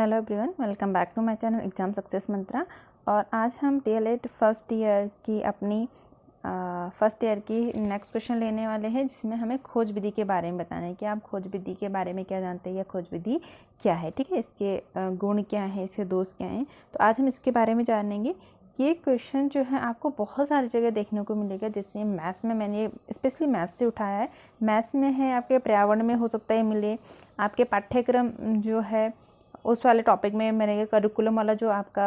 Hello everyone, welcome back to my channel exam success mantra. और आज हम DLED first year की next question लेने वाले हैं, जिसमें हमें खोज विधि के बारे में बताना है कि आप खोज विधि के बारे में क्या जानते हैं या खोज विधि क्या है। ठीक है, इसके गुण क्या हैं, इसके दोष क्या हैं, तो आज हम इसके बारे में जानेंगे। ये क्वेश्चन जो है आपको बहुत सारी जगह देखने को मिलेगा, जैसे मैथ्स में मैंने स्पेशली मैथ्स से उठाया है। मैथ्स में है, आपके पर्यावरण में हो सकता है मिले, आपके पाठ्यक्रम जो है उस वाले टॉपिक में मिलेगा, करिकुलम वाला जो आपका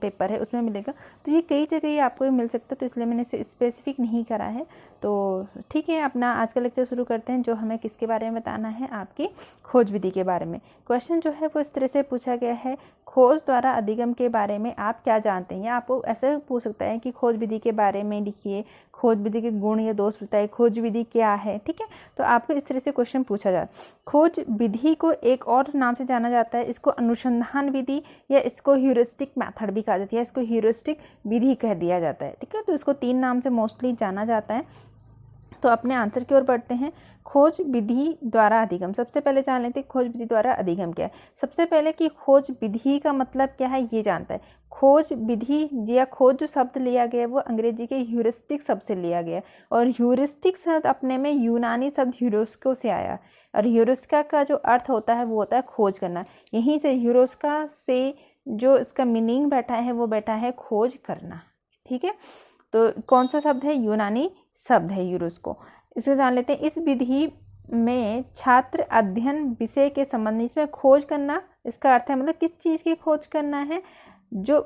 पेपर है उसमें मिलेगा। तो ये कई जगह ये आपको मिल सकता है, तो इसलिए मैंने इसे स्पेसिफिक नहीं करा है। तो ठीक है, अपना आज का लेक्चर शुरू करते हैं। जो हमें किसके बारे में बताना है, आपकी खोज विधि के बारे में। क्वेश्चन जो है वो इस तरह से पूछा गया है, खोज द्वारा अधिगम के बारे में आप क्या जानते हैं। या आपको ऐसे पूछ सकता है कि खोज विधि के बारे में लिखिए, खोज विधि के गुण या दोष बताइए, खोज विधि क्या है। ठीक है, तो आपको इस तरह से क्वेश्चन पूछा जाए। खोज विधि को एक और नाम से जाना जाता है, इसको अनुसंधान विधि या इसको ह्यूरिस्टिक मेथड भी कहा जाता है, इसको ह्यूरिस्टिक विधि कह दिया जाता है। ठीक है, तो इसको 3 नाम से मोस्टली जाना जाता है। तो अपने आंसर की ओर बढ़ते हैं। खोज विधि द्वारा अधिगम, सबसे पहले जान लेते हैं खोज विधि द्वारा अधिगम क्या है। सबसे पहले कि खोज विधि का मतलब क्या है ये जानता है। खोज विधि या खोज जो शब्द लिया गया है वो अंग्रेजी के ह्यूरिस्टिक शब्द से लिया गया है, और ह्यूरिस्टिक शब्द अपने में यूनानी शब्द ह्यूरोस्को से आया, और ह्यूरोस्का का जो अर्थ होता है वो होता है खोज करना। यहीं से ह्यूरोस्का से जो इसका मीनिंग बैठा है वो बैठा है खोज करना। ठीक है, तो कौन सा शब्द है, यूनानी शब्द है यूरोस्को। इसे जान लेते हैं। इस विधि में छात्र अध्ययन विषय के संबंध में, इसमें खोज करना इसका अर्थ है मतलब किस चीज़ की खोज करना है। जो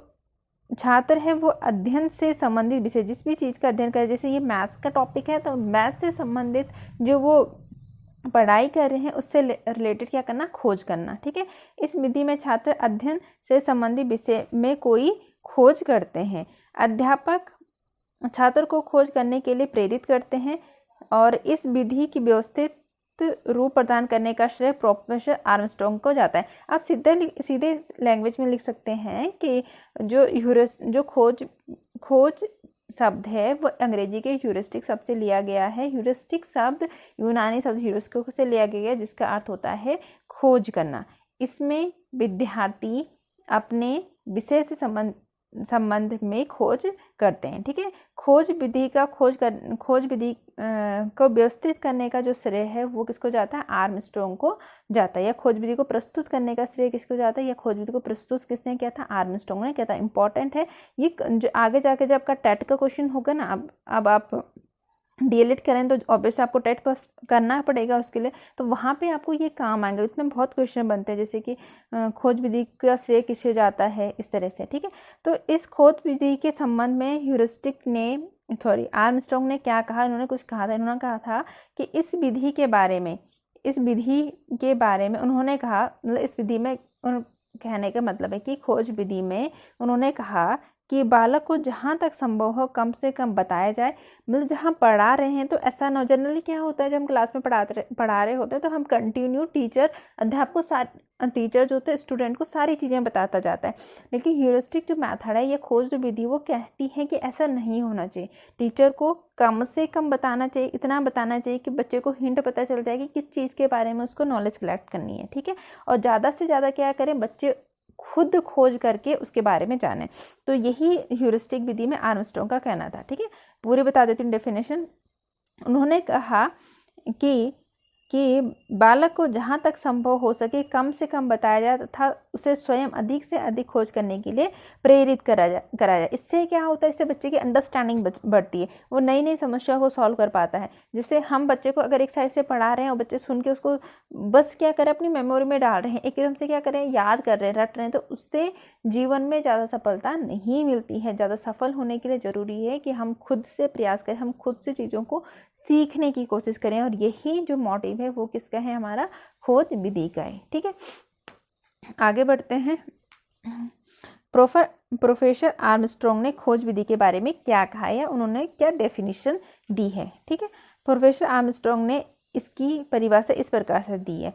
छात्र है वो अध्ययन से संबंधित विषय, जिस भी चीज़ का अध्ययन करे, जैसे ये मैथ्स का टॉपिक है तो मैथ्स से संबंधित जो वो पढ़ाई कर रहे हैं उससे रिलेटेड क्या करना, खोज करना। ठीक है, इस विधि में छात्र अध्ययन से संबंधित विषय में कोई खोज करते हैं। अध्यापक छात्र को खोज करने के लिए प्रेरित करते हैं, और इस विधि की व्यवस्थित रूप प्रदान करने का श्रेय प्रोफेसर आर्मस्ट्रॉन्ग को जाता है। आप सीधे लैंग्वेज में लिख सकते हैं कि जो खोज शब्द है वो अंग्रेजी के ह्यूरिस्टिक शब्द से लिया गया है। ह्यूरिस्टिक शब्द यूनानी शब्द ह्यूरोस्को से लिया गया है, जिसका अर्थ होता है खोज करना। इसमें विद्यार्थी अपने विषय से संबंध में खोज करते हैं। ठीक है, खोज विधि को व्यवस्थित करने का जो श्रेय है वो किसको जाता है, आर्मस्ट्रॉन्ग को जाता है। या खोज विधि को प्रस्तुत करने का श्रेय किसको जाता है, या खोज विधि को प्रस्तुत किसने किया था, आर्मस्ट्रॉन्ग ने किया था। इंपॉर्टेंट है ये, जो आगे जाके जब आपका टेट का क्वेश्चन होगा ना, अब आप DLED करें तो ऑब्वियसली आपको टेट पास करना पड़ेगा उसके लिए, तो वहाँ पे आपको ये काम आएंगे। इसमें बहुत क्वेश्चन बनते हैं, जैसे कि खोज विधि का श्रेय किसे जाता है, इस तरह से। ठीक है, तो इस खोज विधि के संबंध में आर्मस्ट्रॉन्ग ने क्या कहा, इन्होंने कुछ कहा था। इन्होंने कहा था कि इस विधि के बारे में उन्होंने कहा, मतलब इस विधि में कहने का मतलब है कि खोज विधि में उन्होंने कहा कि बालक को जहाँ तक संभव हो कम से कम बताया जाए। मतलब जहाँ पढ़ा रहे हैं तो ऐसा ना, जनरली क्या होता है जब हम क्लास में पढ़ा रहे होते हैं तो हम कंटिन्यू अध्यापक को टीचर जो होते हैं स्टूडेंट को सारी चीज़ें बताता जाता है। लेकिन ह्यूरिस्टिक जो मेथड है, ये खोज जो विधि, वो कहती है कि ऐसा नहीं होना चाहिए। टीचर को कम से कम बताना चाहिए, इतना बताना चाहिए कि बच्चे को हिंट पता चल जाए कि किस चीज़ के बारे में उसको नॉलेज कलेक्ट करनी है। ठीक है, और ज़्यादा से ज़्यादा क्या करें, बच्चे खुद खोज करके उसके बारे में जाने। तो यही ह्यूरिस्टिक विधि में आर्मस्ट्रॉन्ग का कहना था। ठीक है, पूरे बता देती हूँ डेफिनेशन। उन्होंने कहा कि बालक को जहाँ तक संभव हो सके कम से कम बताया जाए तथा उसे स्वयं अधिक से अधिक खोज करने के लिए प्रेरित करा जाए। इससे क्या होता है, इससे बच्चे की अंडरस्टैंडिंग बढ़ती है, वो नई नई समस्या को सॉल्व कर पाता है। जैसे हम बच्चे को अगर एक साइड से पढ़ा रहे हैं और बच्चे सुन के उसको बस क्या करें, अपनी मेमोरी में डाल रहे हैं, एकदम से क्या करें, याद कर रहे हैं, रट रहे हैं, तो उससे जीवन में ज़्यादा सफलता नहीं मिलती है। ज़्यादा सफल होने के लिए ज़रूरी है कि हम खुद से प्रयास करें, हम खुद से चीज़ों को सीखने की कोशिश करें, और यही जो मोटिव है वो किसका है, हमारा खोज विधि का है। ठीक है, आगे बढ़ते हैं। प्रोफेसर आर्मस्ट्रॉन्ग ने खोज विधि के बारे में क्या कहा है, उन्होंने क्या डेफिनेशन दी है। ठीक है, प्रोफेसर आर्मस्ट्रॉन्ग ने इसकी परिभाषा इस प्रकार से दी है।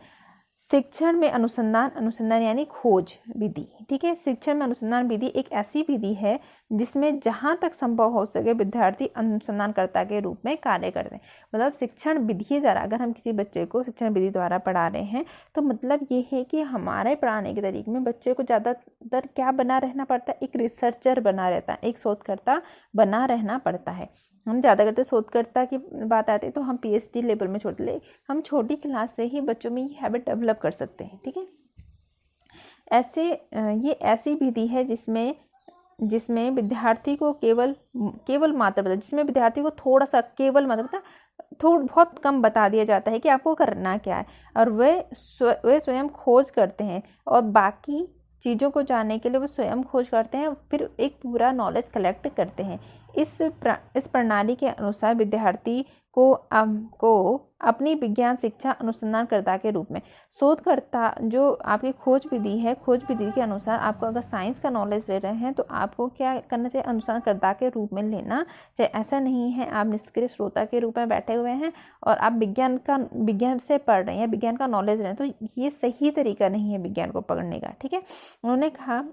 शिक्षण में अनुसंधान, अनुसंधान यानी खोज विधि, ठीक है। शिक्षण में अनुसंधान विधि एक ऐसी विधि है जिसमें जहाँ तक संभव हो सके विद्यार्थी अनुसंधानकर्ता के रूप में कार्य करते हैं। मतलब शिक्षण विधि द्वारा अगर हम किसी बच्चे को शिक्षण विधि द्वारा पढ़ा रहे हैं तो मतलब ये है कि हमारे पढ़ाने के तरीके में बच्चे को ज़्यादातर क्या बना रहना पड़ता है, एक रिसर्चर बना रहता है, एक शोधकर्ता बना रहना पड़ता है। हम ज़्यादा करते शोधकर्ता की बात आती है तो हम PhD लेवल में छोड़ ले, हम छोटी क्लास से ही बच्चों में ये हैबिट डेवलप कर सकते हैं, ठीक है। ये ऐसी विधि है जिसमें विद्यार्थी को केवल मात्र बता, जिसमें विद्यार्थी को थोड़ा सा केवल मतलब बहुत कम बता दिया जाता है कि आपको करना क्या है, और वे स्वयं खोज करते हैं और बाकी चीज़ों को जानने के लिए वो स्वयं खोज करते हैं, फिर एक पूरा नॉलेज कलेक्ट करते हैं। इस प्रणाली के अनुसार विद्यार्थी को अपनी विज्ञान शिक्षा अनुसंधानकर्ता के रूप में शोधकर्ता जो आपकी खोज विधि है, खोज विधि के अनुसार आपको अगर साइंस का नॉलेज ले रहे हैं तो आपको क्या करना चाहिए, अनुसंधानकर्ता के रूप में लेना चाहिए। ऐसा नहीं है आप निष्क्रिय श्रोता के रूप में बैठे हुए हैं और आप विज्ञान से पढ़ रहे हैं, विज्ञान का नॉलेज रहे हैं, तो ये सही तरीका नहीं है विज्ञान को पढ़ने का, ठीक है। उन्होंने कहा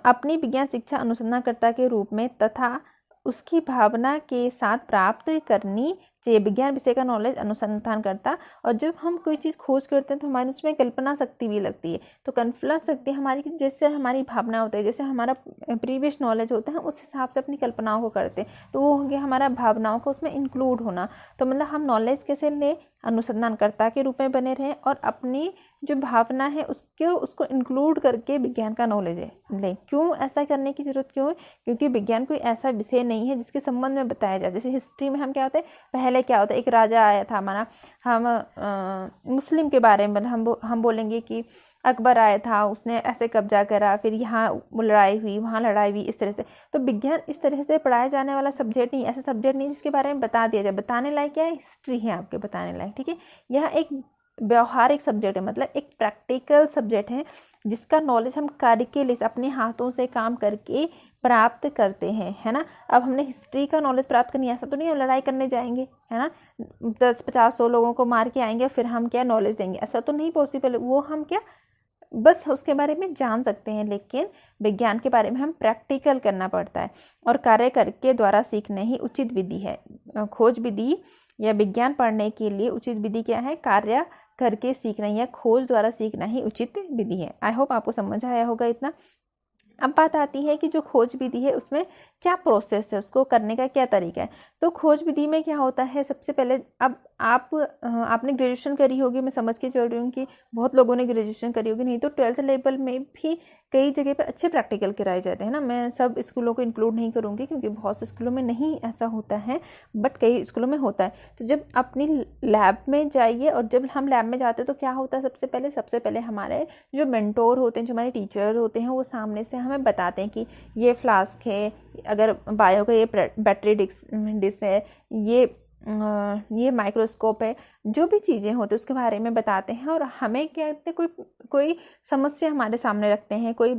अपनी विज्ञान शिक्षा अनुसंधानकर्ता के रूप में तथा उसकी भावना के साथ प्राप्त करनी चाहिए। विज्ञान विषय का नॉलेज अनुसंधान करता, और जब हम कोई चीज़ खोज करते हैं तो हमारी उसमें कल्पना शक्ति भी लगती है। तो कल्पना शक्ति हमारी जैसे हमारी भावना होता है, जैसे हमारा प्रीवियस नॉलेज होता है, उस हिसाब से अपनी कल्पनाओं को करते हैं, तो वो हो गया हमारा भावनाओं को उसमें इंक्लूड होना। तो मतलब हम नॉलेज कैसे लें, अनुसंधानकर्ता के रूप में बने रहें और अपनी जो भावना है उसको इंक्लूड करके विज्ञान का नॉलेज लें। क्यों ऐसा करने की जरूरत क्यों है? क्योंकि विज्ञान कोई ऐसा विषय नहीं है जिसके संबंध में बताया जाए। जैसे हिस्ट्री में हम क्या होता है, पहले क्या होता है, एक राजा आया था हमारा, हम मुस्लिम के बारे में हम बोलेंगे कि अकबर आया था, उसने ऐसे कब्जा करा, फिर यहाँ लड़ाई हुई, वहाँ लड़ाई हुई, इस तरह से। तो विज्ञान इस तरह से पढ़ाया जाने वाला सब्जेक्ट नहीं, ऐसा सब्जेक्ट नहीं जिसके बारे में बता दिया जाए। बताने लायक क्या है, हिस्ट्री है आपके बताने लायक, ठीक है। यह एक व्यवहारिक सब्जेक्ट है, मतलब एक प्रैक्टिकल सब्जेक्ट है जिसका नॉलेज हम कार्य के लिए अपने हाथों से काम करके प्राप्त करते हैं, है ना। अब हमने हिस्ट्री का नॉलेज प्राप्त करनी, ऐसा तो नहीं हम लड़ाई करने जाएंगे, है ना, 10-50-100 लोगों को मार के आएंगे फिर हम क्या नॉलेज देंगे, ऐसा तो नहीं पॉसिबल। वो हम क्या बस उसके बारे में जान सकते हैं, लेकिन विज्ञान के बारे में हम प्रैक्टिकल करना पड़ता है और कार्य करके द्वारा सीखना ही उचित विधि है। खोज विधि या विज्ञान पढ़ने के लिए उचित विधि क्या है, कार्य करके सीखना या खोज द्वारा सीखना ही उचित विधि है। आई होप आपको समझ आया होगा इतना। अब बात आती है कि जो खोज विधि है उसमें क्या प्रोसेस है, उसको करने का क्या तरीका है। तो खोज विधि में क्या होता है, सबसे पहले अब आपने ग्रेजुएशन करी होगी, मैं समझ के चल रही हूँ कि बहुत लोगों ने ग्रेजुएशन करी होगी, नहीं तो 12th लेवल में भी कई जगह पे अच्छे प्रैक्टिकल कराए जाते हैं ना। मैं सब स्कूलों को इंक्लूड नहीं करूँगी क्योंकि बहुत से स्कूलों में नहीं ऐसा होता है, बट कई स्कूलों में होता है। तो जब अपनी लैब में जाइए, और जब हम लैब में जाते हैं तो क्या होता है, सबसे पहले हमारे जो मेंटोर होते हैं, जो हमारे टीचर होते हैं, वो सामने से हमें बताते हैं कि ये फ्लास्क है, अगर बायो का ये बैटरी डिश है, ये माइक्रोस्कोप है, जो भी चीज़ें होती हैं उसके बारे में बताते हैं। और हमें क्या कहते हैं, कोई समस्या हमारे सामने रखते हैं, कोई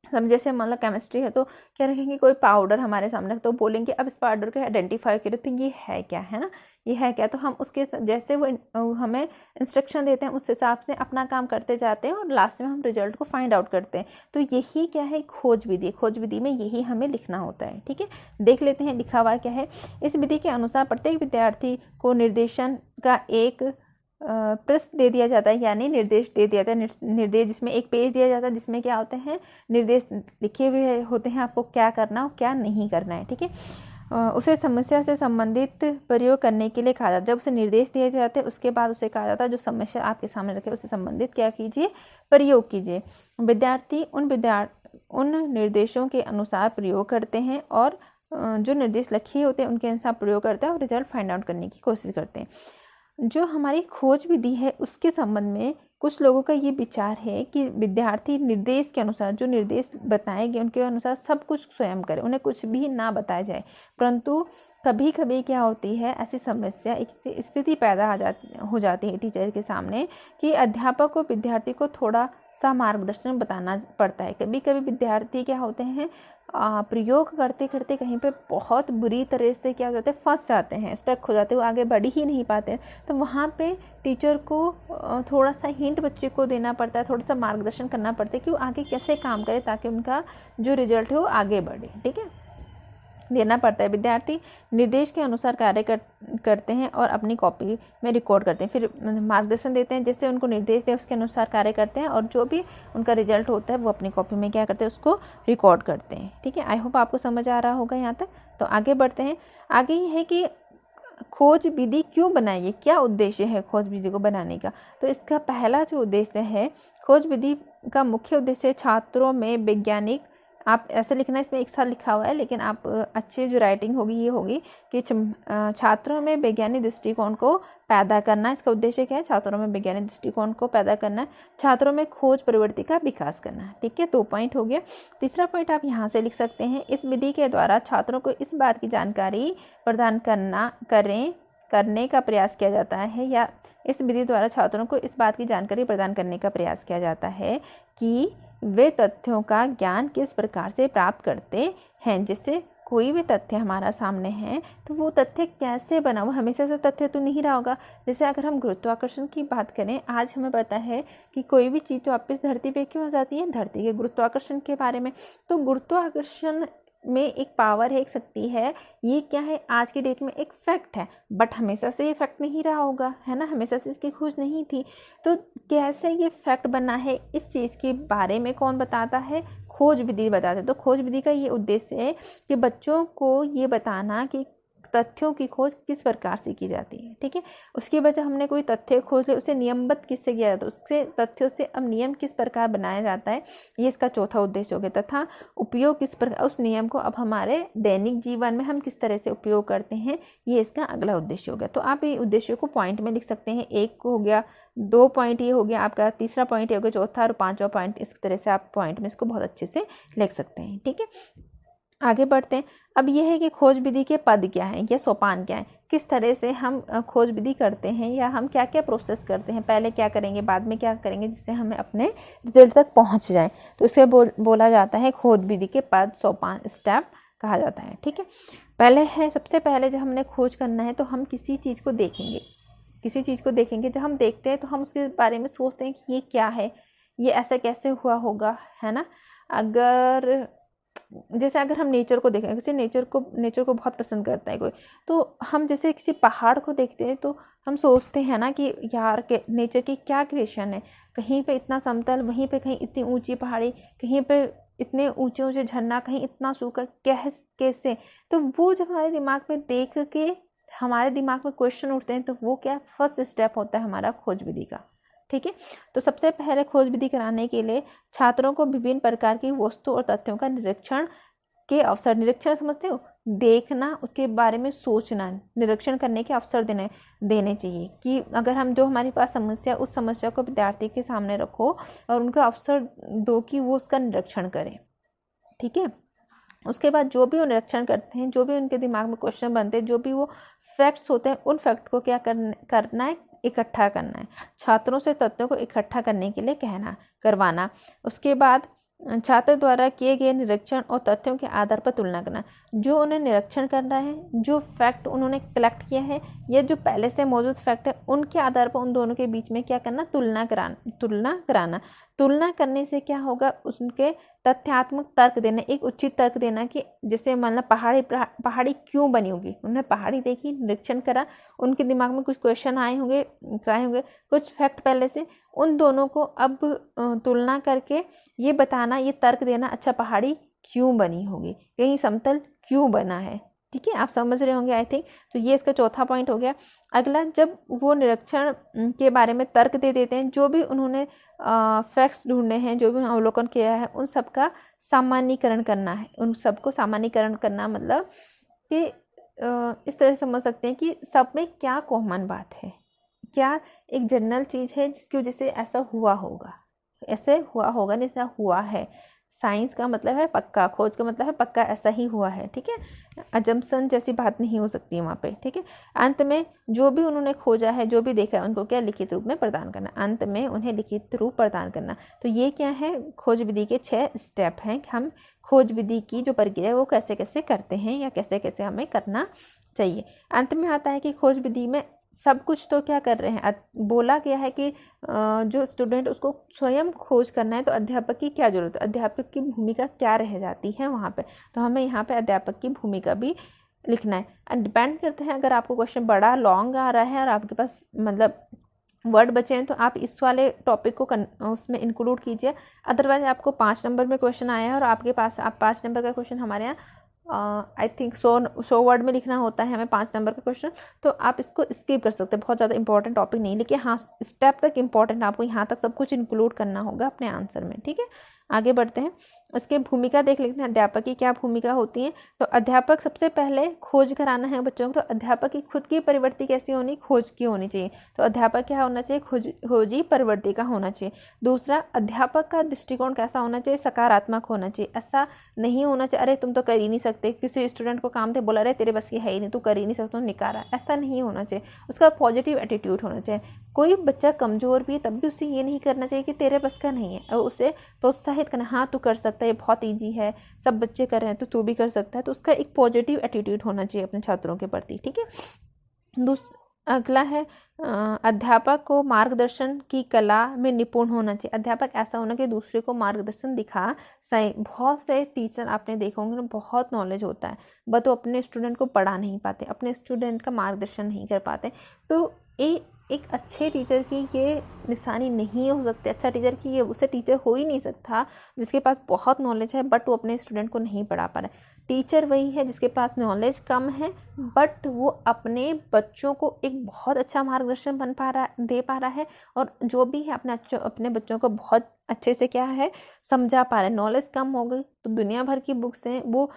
जैसे मतलब केमिस्ट्री है तो क्या रखेंगे, कोई पाउडर हमारे सामने, तो बोलेंगे अब इस पाउडर को आइडेंटिफाई करें तो ये है क्या, है ना, ये है क्या। तो हम उसके जैसे वो हमें इंस्ट्रक्शन देते हैं उस हिसाब से अपना काम करते जाते हैं और लास्ट में हम रिजल्ट को फाइंड आउट करते हैं। तो यही क्या है, खोज विधि। खोज विधि में यही हमें लिखना होता है, ठीक है। देख लेते हैं लिखा हुआ क्या है। इस विधि के अनुसार प्रत्येक विद्यार्थी को निर्देशन का एक पृष्ठ दे दिया जाता है, यानी निर्देश दे दिया जाता है। निर्देश जिसमें एक पेज दिया जाता है जिसमें क्या होते हैं, निर्देश लिखे हुए होते हैं, आपको क्या करना और क्या नहीं करना है, ठीक है। उसे समस्या से संबंधित प्रयोग करने के लिए कहा जाता है। जब उसे निर्देश दिए जाते हैं उसके बाद उसे कहा जाता है जो समस्या आपके सामने रखे उससे संबंधित क्या कीजिए, प्रयोग कीजिए। विद्यार्थी उन निर्देशों के अनुसार प्रयोग करते हैं और जो निर्देश लिखे होते हैं उनके अनुसार प्रयोग करते हैं और रिजल्ट फाइंड आउट करने की कोशिश करते हैं। जो हमारी खोज विधि है उसके संबंध में कुछ लोगों का ये विचार है कि विद्यार्थी निर्देश के अनुसार, जो निर्देश बताए गए उनके अनुसार सब कुछ स्वयं करे, उन्हें कुछ भी ना बताया जाए। परंतु कभी कभी क्या होती है, ऐसी समस्या, एक स्थिति पैदा हो जाती है टीचर के सामने कि अध्यापक को विद्यार्थी को थोड़ा सा मार्गदर्शन बताना पड़ता है। कभी कभी विद्यार्थी क्या होते हैं, प्रयोग करते करते कहीं पे बहुत बुरी तरह से क्या हो जाते हैं, फंस जाते हैं, स्टक हो जाते हैं, वो आगे बढ़ ही नहीं पाते हैं। तो वहाँ पे टीचर को थोड़ा सा हिंट बच्चे को देना पड़ता है, थोड़ा सा मार्गदर्शन करना पड़ता है कि वो आगे कैसे काम करे ताकि उनका जो रिजल्ट है वो आगे बढ़े। ठीक है, देना पड़ता है। विद्यार्थी निर्देश के अनुसार कार्य करते हैं और अपनी कॉपी में रिकॉर्ड करते हैं, फिर मार्गदर्शन देते हैं, जैसे उनको निर्देश दे उसके अनुसार कार्य करते हैं और जो भी उनका रिजल्ट होता है वो अपनी कॉपी में क्या करते हैं, उसको रिकॉर्ड करते हैं। ठीक है, आई होप आपको समझ आ रहा होगा यहाँ तक। तो आगे बढ़ते हैं। आगे ये है कि खोज विधि क्यों बनाई है, क्या उद्देश्य है खोज विधि को बनाने का। तो इसका पहला जो उद्देश्य है, खोज विधि का मुख्य उद्देश्य छात्रों में वैज्ञानिक, आप ऐसे लिखना, इसमें एक साथ लिखा हुआ है लेकिन आप अच्छी जो राइटिंग होगी ये होगी कि छात्रों में वैज्ञानिक दृष्टिकोण को पैदा करना। इसका उद्देश्य क्या है, छात्रों में वैज्ञानिक दृष्टिकोण को पैदा करना, छात्रों में खोज प्रवृत्ति का विकास करना। ठीक है, 2 पॉइंट हो गया। तीसरा पॉइंट आप यहाँ से लिख सकते हैं, इस विधि के द्वारा छात्रों को इस बात की जानकारी प्रदान करने का प्रयास किया जाता है, या इस विधि द्वारा छात्रों को इस बात की जानकारी प्रदान करने का प्रयास किया जाता है कि वे तथ्यों का ज्ञान किस प्रकार से प्राप्त करते हैं। जैसे कोई भी तथ्य हमारा सामने है तो वो तथ्य कैसे बना, वो हमेशा से तथ्य तो नहीं रहा होगा। जैसे अगर हम गुरुत्वाकर्षण की बात करें, आज हमें पता है कि कोई भी चीज़ वापस धरती पे क्यों आ जाती है, धरती के गुरुत्वाकर्षण के बारे में। तो गुरुत्वाकर्षण में एक पावर है, एक शक्ति है, ये क्या है, आज की डेट में एक फैक्ट है, बट हमेशा से ये फैक्ट नहीं रहा होगा, है ना, हमेशा से इसकी खोज नहीं थी। तो कैसे ये फैक्ट बना है, इस चीज़ के बारे में कौन बताता है, खोज विधि बताते हैं। तो खोज विधि का ये उद्देश्य है कि बच्चों को ये बताना कि तथ्यों की खोज किस प्रकार से की जाती है। ठीक है, उसकी वजह हमने कोई तथ्य खोज ले, उसे नियमबद्ध किससे किया जाता है, उससे तथ्यों से अब नियम किस प्रकार बनाया जाता है, ये इसका चौथा उद्देश्य हो गया। तथा उपयोग किस प्रकार, उस नियम को अब हमारे दैनिक जीवन में हम किस तरह से उपयोग करते हैं, ये इसका अगला उद्देश्य हो गया। तो आप ये उद्देश्य को पॉइंट में लिख सकते हैं, एक को हो गया, 2 पॉइंट ये हो गया आपका, तीसरा पॉइंट ये हो गया, चौथा और 5वां पॉइंट, इस तरह से आप पॉइंट में इसको बहुत अच्छे से लिख सकते हैं। ठीक है, आगे बढ़ते हैं। अब यह है कि खोज विधि के पद क्या हैं या सोपान क्या है, किस तरह से हम खोज विधि करते हैं, या हम क्या क्या प्रोसेस करते हैं, पहले क्या करेंगे बाद में क्या करेंगे, जिससे हमें अपने रिजल्ट तक पहुंच जाए। तो इसे बोला जाता है खोज विधि के पद, सोपान, स्टेप कहा जाता है। ठीक है, पहले है, सबसे पहले जब हमने खोज करना है तो हम किसी चीज़ को देखेंगे, किसी चीज़ को देखेंगे, जब हम देखते हैं तो हम उसके बारे में सोचते हैं कि ये क्या है, ये ऐसा कैसे हुआ होगा, है ना। अगर जैसे अगर हम नेचर को देखें, किसी नेचर को बहुत पसंद करता है कोई, तो हम जैसे किसी पहाड़ को देखते हैं तो हम सोचते हैं ना कि यार के नेचर की क्या क्रिएशन है, कहीं पे इतना समतल, वहीं पे कहीं इतनी ऊंची पहाड़ी, कहीं पे इतने ऊंचे ऊंचे झरना, कहीं इतना सूखा, कैसे। तो वो जब हमारे दिमाग में देख के हमारे दिमाग में क्वेश्चन उठते हैं, तो वो क्या फर्स्ट स्टेप होता है हमारा खोज विधि का। ठीक है, तो सबसे पहले खोज विधि कराने के लिए छात्रों को विभिन्न प्रकार की वस्तु और तथ्यों का निरीक्षण के अवसर, निरीक्षण समझते हो, देखना, उसके बारे में सोचना, निरीक्षण करने के अवसर देने चाहिए। कि अगर हम जो हमारे पास समस्या, उस समस्या को विद्यार्थी के सामने रखो और उनको अवसर दो कि वो उसका निरीक्षण करें। ठीक है, उसके बाद जो भी वो निरीक्षण करते हैं, जो भी उनके दिमाग में क्वेश्चन बनते हैं, जो भी वो फैक्ट्स होते हैं, उन फैक्ट को क्या करना है, इकट्ठा करना है। छात्रों से तथ्यों को इकट्ठा करने के लिए करवाना। उसके बाद छात्र द्वारा किए गए निरीक्षण और तथ्यों के आधार पर तुलना करना। जो उन्हें निरीक्षण करना है, जो फैक्ट उन्होंने कलेक्ट किया है, या जो पहले से मौजूद फैक्ट है, उनके आधार पर उन दोनों के बीच में क्या करना, तुलना कराना। तुलना करने से क्या होगा, उसके तथ्यात्मक तर्क देना, एक उचित तर्क देना कि जैसे मतलब पहाड़ी क्यों बनी होगी, उन्होंने पहाड़ी देखी, निरीक्षण करा, उनके दिमाग में कुछ क्वेश्चन आए होंगे, कुछ फैक्ट पहले से, उन दोनों को अब तुलना करके ये बताना, ये तर्क देना, अच्छा पहाड़ी क्यों बनी होगी, कहीं समतल क्यों बना है। ठीक है, आप समझ रहे होंगे आई थिंक। तो ये इसका चौथा पॉइंट हो गया। अगला, जब वो निरीक्षण के बारे में तर्क दे देते हैं, जो भी उन्होंने फैक्ट्स ढूंढे हैं, जो भी अवलोकन किया है, उन सब का सामान्यीकरण करना है। उन सबको सामान्यीकरण करना मतलब कि इस तरह समझ सकते हैं कि सब में क्या कॉमन बात है, क्या एक जनरल चीज़ है जिसकी वजह से ऐसा हुआ होगा, नहीं ऐसा हुआ है, साइंस का मतलब है पक्का, खोज का मतलब है पक्का ऐसा ही हुआ है, ठीक है। अजम्पशन जैसी बात नहीं हो सकती है वहाँ पे, ठीक है। अंत में जो भी उन्होंने खोजा है, जो भी देखा है, उनको क्या लिखित रूप में प्रदान करना, अंत में उन्हें लिखित रूप प्रदान करना। तो ये क्या है, खोज विधि के 6 स्टेप हैं कि हम खोज विधि की जो प्रक्रिया है वो कैसे कैसे करते हैं या कैसे कैसे हमें करना चाहिए। अंत में आता है कि खोज विधि में सब कुछ तो क्या कर रहे हैं, बोला गया है कि जो स्टूडेंट उसको स्वयं खोज करना है, तो अध्यापक की क्या जरूरत है, अध्यापक की भूमिका क्या रह जाती है वहाँ पे। तो हमें यहाँ पे अध्यापक की भूमिका भी लिखना है। डिपेंड करते हैं, अगर आपको क्वेश्चन बड़ा लॉन्ग आ रहा है और आपके पास मतलब वर्ड बचे हैं तो आप इस वाले टॉपिक को उसमें इंक्लूड कीजिए। अदरवाइज आपको 5 नंबर में क्वेश्चन आया है और आपके पास 5 नंबर का क्वेश्चन हमारे यहाँ आई थिंक 100 वर्ड में लिखना होता है हमें 5 नंबर का क्वेश्चन, तो आप इसको स्किप कर सकते हैं, बहुत ज़्यादा इंपॉर्टेंट टॉपिक नहीं, लेकिन हाँ स्टेप तक इंपॉर्टेंट, आपको यहाँ तक सब कुछ इंक्लूड करना होगा अपने आंसर में, ठीक है। आगे बढ़ते हैं, इसके भूमिका देख लेते हैं, अध्यापक की क्या भूमिका होती है। तो अध्यापक सबसे पहले खोज कराना है बच्चों को, तो अध्यापक की खुद की प्रवृत्ति कैसी होनी, खोज की होनी चाहिए। तो अध्यापक क्या होना चाहिए, खोजी प्रवृत्ति का होना चाहिए। दूसरा, अध्यापक का दृष्टिकोण कैसा होना चाहिए, सकारात्मक होना चाहिए। ऐसा नहीं होना चाहिए अरे तुम तो कर ही नहीं सकते, किसी स्टूडेंट को काम थे बोला अरे तेरे बस की है ही नहीं, तू कर ही नहीं सकता, निकारा, ऐसा नहीं होना चाहिए। उसका पॉजिटिव एटीट्यूड होना चाहिए। कोई बच्चा कमज़ोर भी है तब भी उसे ये नहीं करना चाहिए कि तेरे बस का नहीं है, और उसे प्रोत्साहित करना, हाँ तू कर सकता है, ये बहुत ईजी है, सब बच्चे कर रहे हैं तो तू भी कर सकता है। तो उसका एक पॉजिटिव एटीट्यूड होना चाहिए अपने छात्रों के प्रति, ठीक है। अगला है अध्यापक को मार्गदर्शन की कला में निपुण होना चाहिए। अध्यापक ऐसा होना कि दूसरे को मार्गदर्शन दिखा सही। बहुत से टीचर आपने देखा होंगे ना, बहुत नॉलेज होता है बट वो अपने स्टूडेंट को पढ़ा नहीं पाते, अपने स्टूडेंट का मार्गदर्शन नहीं कर पाते। तो एक अच्छे टीचर की ये निशानी नहीं हो सकती, अच्छा टीचर की ये उसे टीचर हो ही नहीं सकता जिसके पास बहुत नॉलेज है बट वो अपने स्टूडेंट को नहीं पढ़ा पा रहा है। टीचर वही है जिसके पास नॉलेज कम है बट वो अपने बच्चों को एक बहुत अच्छा मार्गदर्शन दे पा रहा है, और जो भी है अपने बच्चों को बहुत अच्छे से क्या है समझा पा रहा है। नॉलेज कम हो गई तो दुनिया भर की बुक्स हैं, वो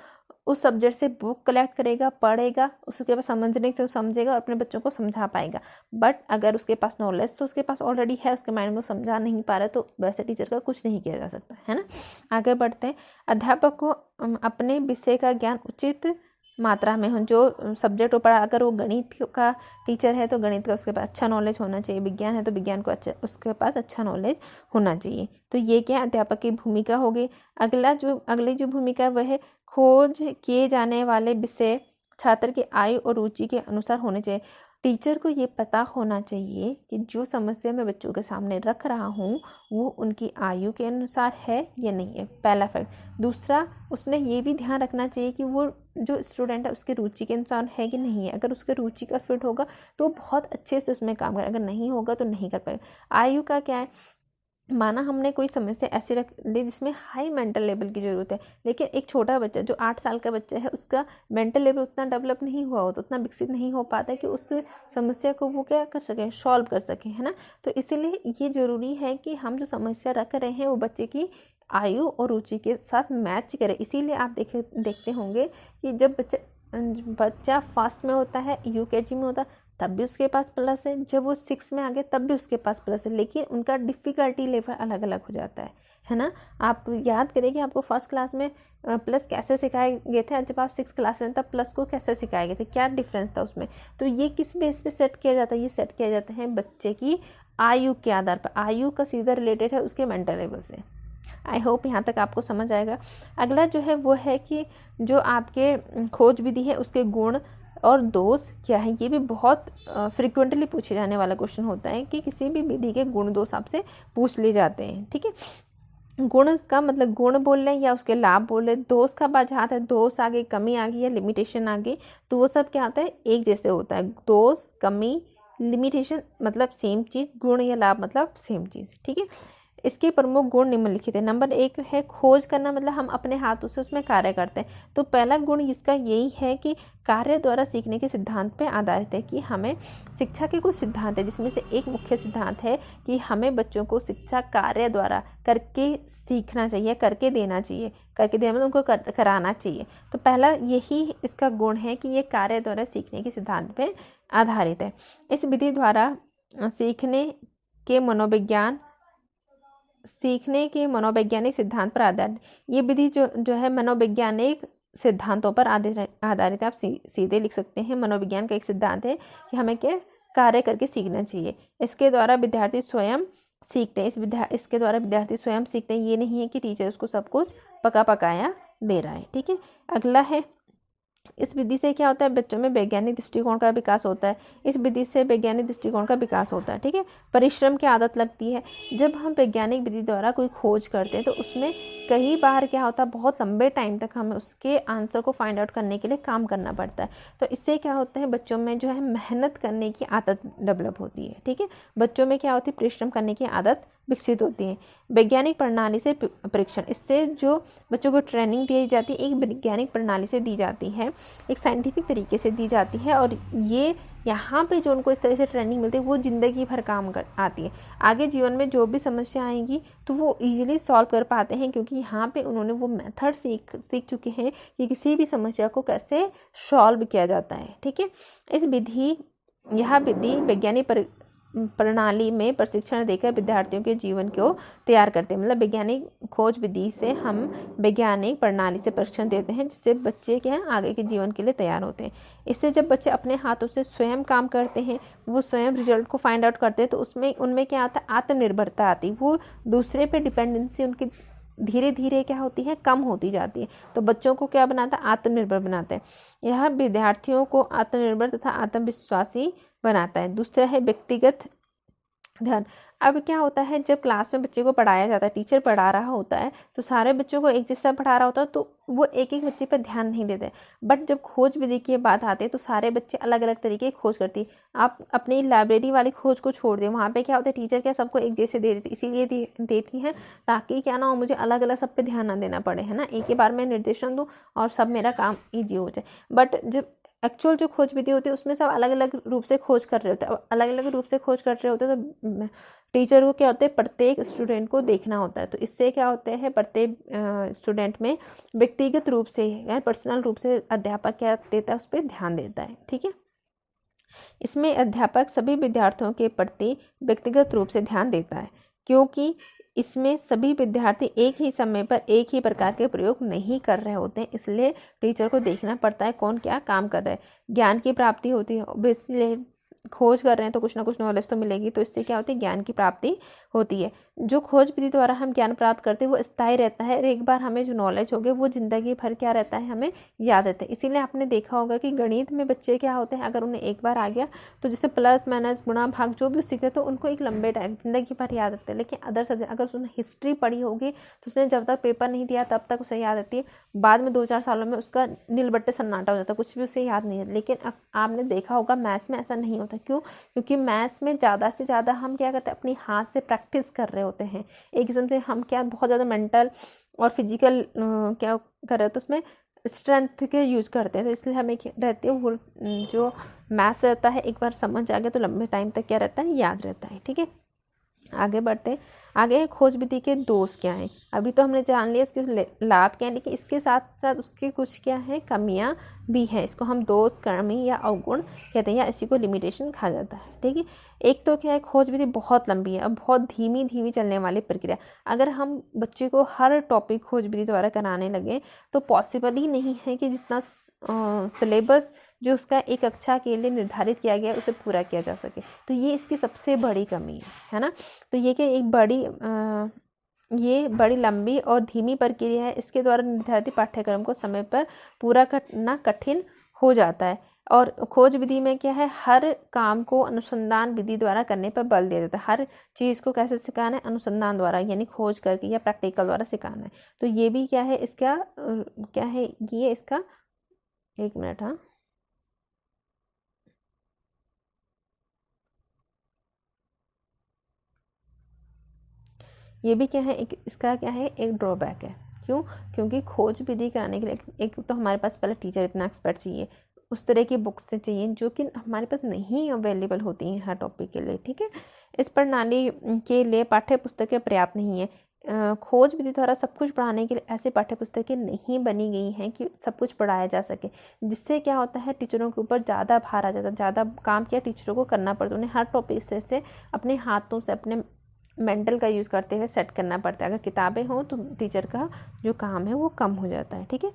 उस सब्जेक्ट से बुक कलेक्ट करेगा, पढ़ेगा, उसके बाद समझने से समझेगा और अपने बच्चों को समझा पाएगा। बट अगर उसके पास नॉलेज तो उसके पास ऑलरेडी है, उसके माइंड में समझा नहीं पा रहा, तो वैसे टीचर का कुछ नहीं किया जा सकता है ना। आगे बढ़ते हैं, अध्यापक को अपने विषय का ज्ञान उचित मात्रा में हो। जो सब्जेक्ट पढ़ा, अगर वो गणित का टीचर है तो गणित का उसके पास अच्छा नॉलेज होना चाहिए, विज्ञान है तो विज्ञान को उसके पास अच्छा नॉलेज होना चाहिए। तो ये क्या अध्यापक की भूमिका होगी। अगली जो भूमिका है वह है खोज किए जाने वाले विषय छात्र की आयु और रुचि के अनुसार होने चाहिए। टीचर को ये पता होना चाहिए कि जो समस्या मैं बच्चों के सामने रख रहा हूँ वो उनकी आयु के अनुसार है या नहीं है, पहला फैक्ट। दूसरा, उसने ये भी ध्यान रखना चाहिए कि वो जो स्टूडेंट है उसके रुचि के अनुसार है कि नहीं है। अगर उसके रुचि का फिट होगा तो बहुत अच्छे से उसमें काम करे, अगर नहीं होगा तो नहीं कर पाएगा। आयु का क्या है, माना हमने कोई समस्या ऐसी रख ली जिसमें हाई मेंटल लेवल की ज़रूरत है, लेकिन एक छोटा बच्चा जो 8 साल का बच्चा है उसका मेंटल लेवल उतना डेवलप नहीं हुआ होता, उतना विकसित नहीं हो पाता कि उस समस्या को वो क्या कर सके, सॉल्व कर सके, है ना। तो इसीलिए ये ज़रूरी है कि हम जो समस्या रख रहे हैं वो बच्चे की आयु और रुचि के साथ मैच करे। इसीलिए आप देखते होंगे कि जब बच्चा फर्स्ट में होता है, UKG में होता है, तब भी उसके पास प्लस है, जब वो 6 में आ गए तब भी उसके पास प्लस है, लेकिन उनका डिफ़िकल्टी लेवल अलग अलग हो जाता है ना। आप याद करें कि आपको फर्स्ट क्लास में प्लस कैसे सिखाए गए थे, जब आप 6 क्लास में तब प्लस को कैसे सिखाए गए थे, क्या डिफरेंस था उसमें। तो ये किस बेस पे सेट किया जाता है, ये सेट किया जाता है बच्चे की आयु के आधार पर। आयु का सीधा रिलेटेड है उसके मेंटल लेवल से। आई होप यहाँ तक आपको समझ आएगा। अगला जो है वो है कि जो आपके खोज विधि है उसके गुण और दोष क्या है। ये भी बहुत फ्रिक्वेंटली पूछे जाने वाला क्वेश्चन होता है कि किसी भी विधि के गुण दोष आपसे पूछ लिए जाते हैं, ठीक है। गुण का मतलब गुण बोल रहे हैं या उसके लाभ बोल रहे हैं। दोष का बात जहाँ है, दोष आ गई, कमी आ गई या लिमिटेशन आ गई, तो वो सब क्या होता है, एक जैसे होता है। दोष, कमी, लिमिटेशन मतलब सेम चीज़, गुण या लाभ मतलब सेम चीज़, ठीक है। इसके प्रमुख गुण निम्नलिखित है। नंबर 1 है खोज करना, मतलब हम अपने हाथों से उसमें कार्य करते हैं। तो पहला गुण इसका यही है कि कार्य द्वारा सीखने के सिद्धांत पे आधारित है, कि हमें शिक्षा के कुछ सिद्धांत है जिसमें से एक मुख्य सिद्धांत है कि हमें बच्चों को शिक्षा कार्य द्वारा करके सीखना चाहिए, करके देना चाहिए, करके देना मतलब उनको कराना चाहिए। तो पहला यही इसका गुण है कि ये कार्य द्वारा सीखने के सिद्धांत पे आधारित है। इस विधि द्वारा सीखने के मनोविज्ञान सीखने के मनोवैज्ञानिक सिद्धांत पर आधारित। ये विधि जो है मनोवैज्ञानिक सिद्धांतों पर आधारित। आप सीधे लिख सकते हैं। मनोविज्ञान का एक सिद्धांत है कि हमें क्या कार्य करके सीखना चाहिए। इसके द्वारा विद्यार्थी स्वयं सीखते हैं। इसके द्वारा विद्यार्थी स्वयं सीखते हैं। ये नहीं है कि टीचर उसको सब कुछ पकाया दे रहा है। ठीक है, अगला है, इस विधि से क्या होता है, बच्चों में वैज्ञानिक दृष्टिकोण का विकास होता है। इस विधि से वैज्ञानिक दृष्टिकोण का विकास होता है। ठीक है, परिश्रम की आदत लगती है। जब हम वैज्ञानिक विधि द्वारा कोई खोज करते हैं तो उसमें कई बार क्या होता है, बहुत लंबे टाइम तक हमें उसके आंसर को फाइंड आउट करने के लिए काम करना पड़ता है। तो इससे क्या होता है, बच्चों में जो है मेहनत करने की आदत डेवलप होती है। ठीक है, बच्चों में क्या होती है, परिश्रम करने की आदत विकसित होती है। वैज्ञानिक प्रणाली से परीक्षण, इससे जो बच्चों को ट्रेनिंग दी जाती है एक वैज्ञानिक प्रणाली से दी जाती है, एक साइंटिफिक तरीके से दी जाती है। और ये यहाँ पे जो उनको इस तरह से ट्रेनिंग मिलती है वो ज़िंदगी भर काम कर आती है। आगे जीवन में जो भी समस्या आएंगी तो वो इजीली सॉल्व कर पाते हैं, क्योंकि यहाँ पे उन्होंने वो मेथड सीख चुके हैं कि किसी भी समस्या को कैसे सॉल्व किया जाता है। ठीक है, यह विधि वैज्ञानिक प्रणाली में प्रशिक्षण देकर विद्यार्थियों के जीवन को तैयार करते हैं। मतलब वैज्ञानिक खोज विधि से हम वैज्ञानिक प्रणाली से प्रशिक्षण देते हैं, जिससे बच्चे क्या है आगे के जीवन के लिए तैयार होते हैं। इससे जब बच्चे अपने हाथों से स्वयं काम करते हैं, वो स्वयं रिजल्ट को फाइंड आउट करते हैं, तो उनमें क्या आता है, आत्मनिर्भरता आती है। वो दूसरे पे डिपेंडेंसी उनकी धीरे धीरे क्या होती है, कम होती जाती है। तो बच्चों को क्या बनाता है, आत्मनिर्भर बनाता है। यह विद्यार्थियों को आत्मनिर्भर तथा आत्मविश्वासी बनाता है। दूसरा है व्यक्तिगत ध्यान। अब क्या होता है, जब क्लास में बच्चे को पढ़ाया जाता है, टीचर पढ़ा रहा होता है तो सारे बच्चों को एक जैसा पढ़ा रहा होता है, तो वो एक एक बच्चे पर ध्यान नहीं देते। बट जब खोज विधि की बात आती है तो सारे बच्चे अलग अलग तरीके की खोज करती है। आप अपनी लाइब्रेरी वाली खोज को छोड़ दें, वहाँ पे क्या होता है, टीचर क्या सबको एक जैसे दे देती, इसीलिए देती हैं ताकि क्या ना हो, मुझे अलग अलग सब पे ध्यान ना देना पड़े, है ना। एक ही बार मैं निर्देशन दूँ और सब मेरा काम ईजी हो जाए। बट जब एक्चुअल जो खोज विधि होती है उसमें सब अलग अलग रूप से खोज कर रहे होते हैं। अलग अलग रूप से खोज कर रहे होते हैं तो टीचर को क्या होता है, प्रत्येक स्टूडेंट को देखना होता है। तो इससे क्या होता है, प्रत्येक स्टूडेंट में व्यक्तिगत रूप से या पर्सनल रूप से अध्यापक क्या देता है, उस पर ध्यान देता है। ठीक है, इसमें अध्यापक सभी विद्यार्थियों के प्रति व्यक्तिगत रूप से ध्यान देता है, क्योंकि इसमें सभी विद्यार्थी एक ही समय पर एक ही प्रकार के प्रयोग नहीं कर रहे होते हैं। इसलिए टीचर को देखना पड़ता है कौन क्या काम कर रहा है। ज्ञान की प्राप्ति होती है, ऑब्वियसली खोज कर रहे हैं तो कुछ ना कुछ नॉलेज तो मिलेगी, तो इससे क्या होती है, ज्ञान की प्राप्ति होती है। जो खोज विधि द्वारा हम ज्ञान प्राप्त करते हैं वो स्थायी रहता है। एक बार हमें जो नॉलेज हो गया वो जिंदगी भर क्या रहता है, हमें याद रहता है। इसीलिए आपने देखा होगा कि गणित में बच्चे क्या होते हैं, अगर उन्हें एक बार आ गया तो जैसे प्लस माइनस गुणा भाग जो भी सीखे तो उनको एक लंबे टाइम जिंदगी भर याद रहता है। लेकिन अदर सब्जेक्ट अगर उसने हिस्ट्री पढ़ी होगी तो उसने जब तक पेपर नहीं दिया तब तक उसे याद रहती है, बाद में 2-4 सालों में उसका नीलबट्टे सन्नाटा हो जाता है, कुछ भी उसे याद नहीं है। लेकिन आपने देखा होगा मैथ्स में ऐसा नहीं होता। क्यों? क्योंकि मैथ्स में ज़्यादा से ज़्यादा हम क्या करते हैं, अपनी हाथ से प्रैक्टिस कर रहे होते हैं। एक किस्म से हम क्या बहुत ज़्यादा मेंटल और फिजिकल क्या कर रहे होते हैं, उसमें स्ट्रेंथ के यूज़ करते हैं। तो इसलिए हमें क्या रहती है, वो जो मैथ्स रहता है एक बार समझ आ गया तो लंबे टाइम तक क्या रहता है, याद रहता है। ठीक है, आगे बढ़ते हैं। आगे खोज विधि के दोष क्या हैं। अभी तो हमने जान लिया उसके लाभ क्या हैं, लेकिन इसके साथ साथ उसके कुछ क्या है, कमियां भी हैं। इसको हम दोष, कमी या अवगुण कहते हैं, या इसी को लिमिटेशन कहा जाता है। ठीक है, एक तो क्या है, खोज विधि बहुत लंबी है और बहुत धीमी धीमी चलने वाली प्रक्रिया। अगर हम बच्चे को हर टॉपिक खोज विधि द्वारा कराने लगे तो पॉसिबल ही नहीं है कि जितना सिलेबस जो उसका एक कक्षा के लिए निर्धारित किया गया उसे पूरा किया जा सके। तो ये इसकी सबसे बड़ी कमी है ना। तो ये क्या एक बड़ी लंबी और धीमी प्रक्रिया है। इसके द्वारा निर्धारित पाठ्यक्रम को समय पर पूरा करना कठिन हो जाता है। और खोज विधि में क्या है, हर काम को अनुसंधान विधि द्वारा करने पर बल दिया जाता है। हर चीज़ को कैसे सिखाना है, अनुसंधान द्वारा, यानी खोज करके या प्रैक्टिकल द्वारा सिखाना है। तो ये भी क्या है, इसका क्या है, ये इसका एक मिनट, हाँ, ये भी क्या है, एक इसका क्या है, एक ड्रॉबैक है। क्यों? क्योंकि खोज विधि कराने के लिए एक तो हमारे पास पहले टीचर इतना एक्सपर्ट चाहिए, उस तरह की बुक्स चाहिए जो कि हमारे पास नहीं अवेलेबल होती हैं हर टॉपिक के लिए। ठीक है, इस प्रणाली के लिए पाठ्य पुस्तकें पर्याप्त नहीं है। खोज विधि द्वारा सब कुछ पढ़ाने के लिए ऐसे पाठ्य पुस्तकें नहीं बनी गई हैं कि सब कुछ पढ़ाया जा सके, जिससे क्या होता है, टीचरों के ऊपर ज़्यादा भार आ जाता है, ज़्यादा काम क्या टीचरों को करना पड़ता है। उन्हें हर टॉपिक से अपने हाथों से, अपने मेंटल का यूज़ करते हुए सेट करना पड़ता है। अगर किताबें हों तो टीचर का जो काम है वो कम हो जाता है। ठीक है,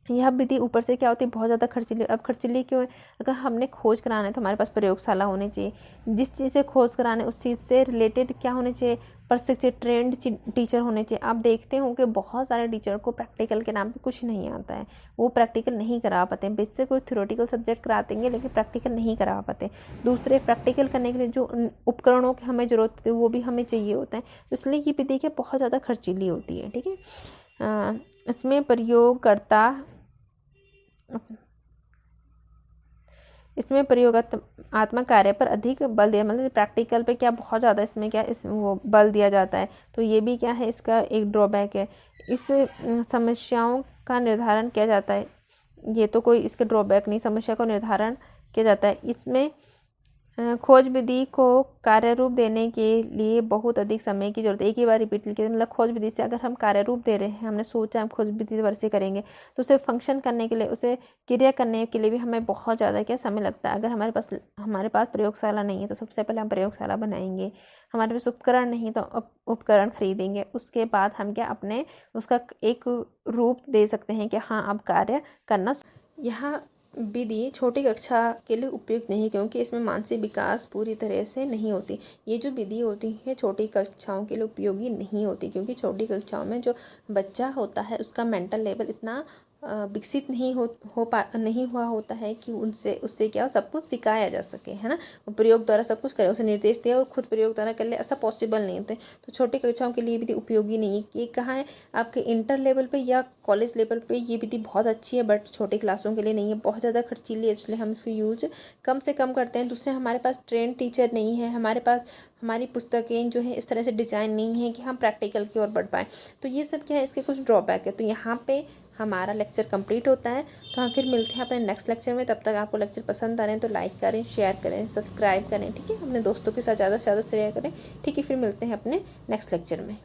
यह विधि ऊपर से क्या होती है, बहुत ज़्यादा खर्चीली। अब खर्चीली क्यों है? अगर हमने खोज कराना है तो हमारे पास प्रयोगशाला होनी चाहिए। जिस चीज़ से खोज कराना है उस चीज़ से रिलेटेड क्या होने चाहिए, प्रशिक्षित ट्रेंड टीचर होने चाहिए। आप देखते हो कि बहुत सारे टीचर को प्रैक्टिकल के नाम पे कुछ नहीं आता है, वो प्रैक्टिकल नहीं करा पाते हैं। बेसिक कोई थ्योरेटिकल सब्जेक्ट कराते हैं लेकिन प्रैक्टिकल नहीं करा पाते। दूसरे प्रैक्टिकल करने के लिए जो उपकरणों की हमें ज़रूरत होती है वो भी हमें चाहिए होता है। तो इसलिए ये विधि क्या बहुत ज़्यादा खर्चीली होती है। ठीक है, इसमें प्रयोगकर्ता इसमें प्रयोगात्मक कार्य पर अधिक बल दिया, मतलब प्रैक्टिकल पे क्या बहुत ज़्यादा इसमें क्या इस वो बल दिया जाता है। तो ये भी क्या है, इसका एक ड्रॉबैक है। इस समस्याओं का निर्धारण किया जाता है, ये तो कोई इसका ड्रॉबैक नहीं, समस्या का निर्धारण किया जाता है। इसमें खोज विधि को कार्य रूप देने के लिए बहुत अधिक समय की जरूरत है। एक ही बार रिपीट लिखे, मतलब खोज विधि से अगर हम कार्य रूप दे रहे हैं, हमने सोचा हम खोज विधि से करेंगे तो उसे फंक्शन करने के लिए, उसे क्रिया करने के लिए भी हमें बहुत ज़्यादा क्या समय लगता है। अगर हमारे पास प्रयोगशाला नहीं है तो सबसे पहले हम प्रयोगशाला बनाएंगे, हमारे पास उपकरण नहीं तो उपकरण खरीदेंगे, उसके बाद हम क्या अपने उसका एक रूप दे सकते हैं कि हाँ अब कार्य करना। यहाँ विधि छोटी कक्षा के लिए उपयुक्त नहीं, क्योंकि इसमें मानसिक विकास पूरी तरह से नहीं होती। ये जो विधि होती है छोटी कक्षाओं के लिए उपयोगी नहीं होती, क्योंकि छोटी कक्षाओं में जो बच्चा होता है उसका मेंटल लेवल इतना विकसित नहीं हुआ होता है कि उससे क्या सब कुछ सिखाया जा सके, है ना। वो प्रयोग द्वारा सब कुछ करे, उसे निर्देश दिया और खुद प्रयोग द्वारा कर ले, ऐसा पॉसिबल नहीं होता है। तो छोटी कक्षाओं के लिए विधि उपयोगी नहीं है। ये कहाँ है, आपके इंटर लेवल पे या कॉलेज लेवल पे ये विधि बहुत अच्छी है, बट छोटे क्लासों के लिए नहीं है, बहुत ज़्यादा खर्चीली है, इसलिए हम इसको यूज कम से कम करते हैं। दूसरे, हमारे पास ट्रेंड टीचर नहीं है, हमारे पास हमारी पुस्तकें जो है इस तरह से डिज़ाइन नहीं है कि हम प्रैक्टिकल की ओर बढ़ पाएँ। तो ये सब क्या है, इसके कुछ ड्रॉबैक है। तो यहाँ पे हमारा लेक्चर कंप्लीट होता है। तो हम फिर मिलते हैं अपने नेक्स्ट लेक्चर में। तब तक आपको लेक्चर पसंद आ रहे हैं तो लाइक करें, शेयर करें, सब्सक्राइब करें। ठीक है, अपने दोस्तों के साथ ज़्यादा से ज़्यादा शेयर करें। ठीक है, फिर मिलते हैं अपने नेक्स्ट लेक्चर में।